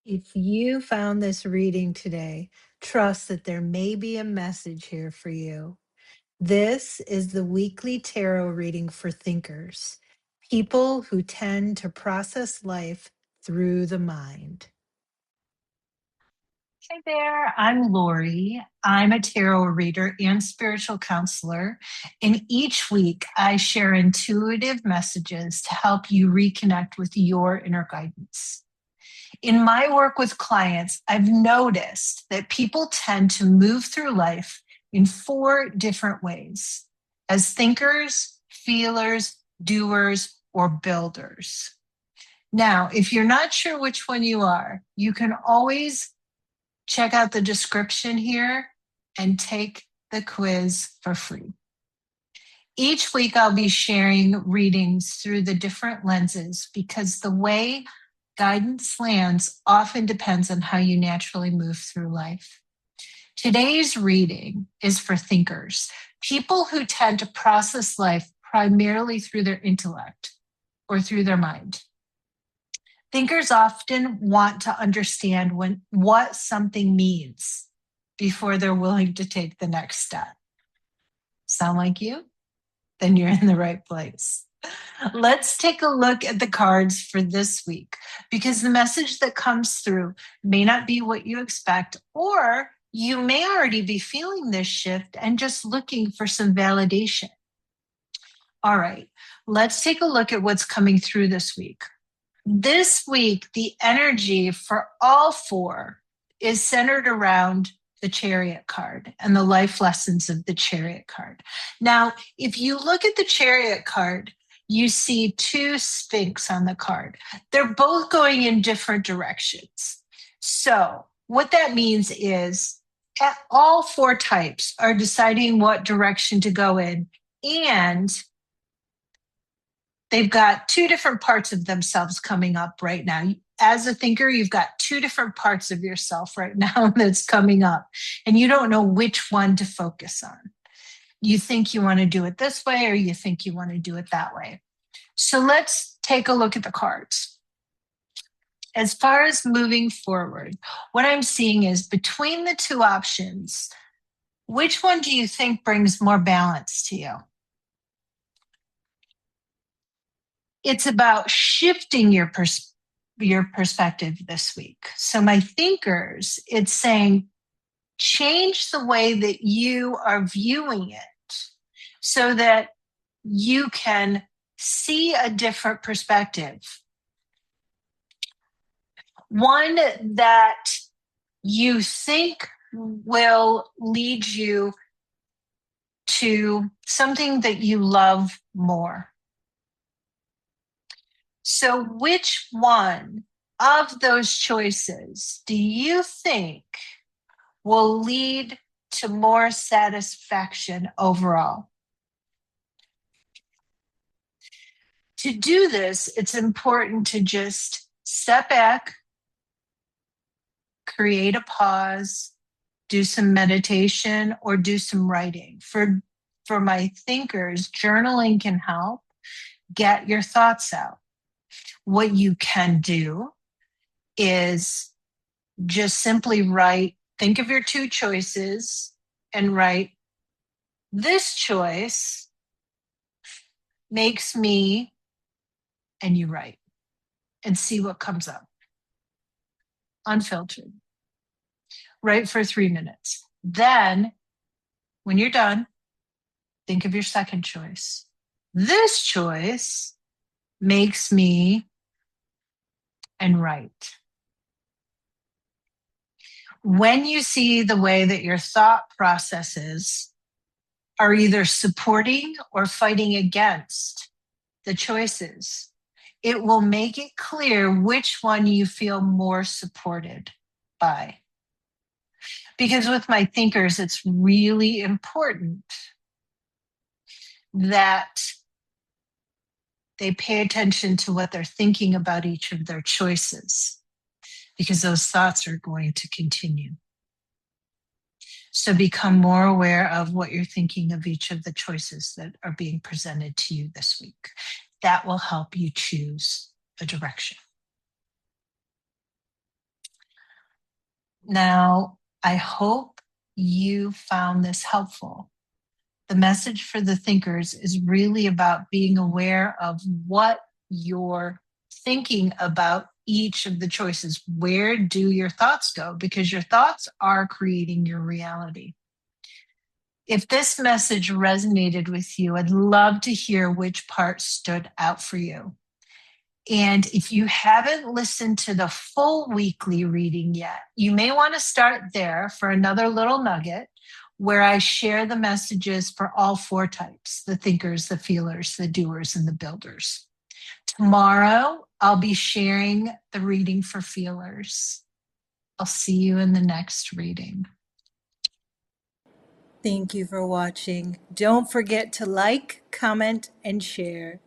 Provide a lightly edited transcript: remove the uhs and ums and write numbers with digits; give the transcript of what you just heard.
If you found this reading today, trust that there may be a message here for you. This is the weekly tarot reading for thinkers, people who tend to process life through the mind. Hey there, I'm Lori. I'm a tarot reader and spiritual counselor. And each week I share intuitive messages to help you reconnect with your inner guidance. In my work with clients, I've noticed that people tend to move through life in four different ways: as thinkers, feelers, doers, or builders. Now, if you're not sure which one you are, you can always check out the description here and take the quiz for free. Each week, I'll be sharing readings through the different lenses because the way guidance lands often depends on how you naturally move through life. Today's reading is for thinkers, people who tend to process life primarily through their intellect or through their mind. Thinkers often want to understand what something means before they're willing to take the next step. Sound like you? Then you're in the right place. Let's take a look at the cards for this week because the message that comes through may not be what you expect, or you may already be feeling this shift and just looking for some validation. All right, let's take a look at what's coming through this week. This week, the energy for all four is centered around the Chariot card and the life lessons of the Chariot card. Now, if you look at the Chariot card, you see two Sphinx on the card. They're both going in different directions. So what that means is all four types are deciding what direction to go in, and they've got two different parts of themselves coming up right now. As a thinker, you've got two different parts of yourself right now that's coming up, and you don't know which one to focus on. You think you want to do it this way, or you think you want to do it that way. So let's take a look at the cards. As far as moving forward, what I'm seeing is between the two options, which one do you think brings more balance to you? It's about shifting your perspective this week. So my thinkers, it's saying change the way that you are viewing it so that you can see a different perspective. One that you think will lead you to something that you love more. So which one of those choices do you think will lead to more satisfaction overall? To do this, it's important to just step back, create a pause, do some meditation, or do some writing. For my thinkers, journaling can help get your thoughts out. What you can do is just simply write, think of your two choices and write, this choice makes me, and you write, and see what comes up. Unfiltered. Write for 3 minutes. Then, when you're done, think of your second choice. This choice makes me, and write. When you see the way that your thought processes are either supporting or fighting against the choices, it will make it clear which one you feel more supported by. Because with my thinkers, it's really important that they pay attention to what they're thinking about each of their choices, because those thoughts are going to continue. So become more aware of what you're thinking of each of the choices that are being presented to you this week. That will help you choose a direction. Now, I hope you found this helpful. The message for the thinkers is really about being aware of what you're thinking about each of the choices. Where do your thoughts go? Because your thoughts are creating your reality. If this message resonated with you, I'd love to hear which part stood out for you. And if you haven't listened to the full weekly reading yet, you may want to start there for another little nugget where I share the messages for all four types: the thinkers, the feelers, the doers, and the builders. Tomorrow, I'll be sharing the reading for feelers. I'll see you in the next reading. Thank you for watching. Don't forget to like, comment, and share.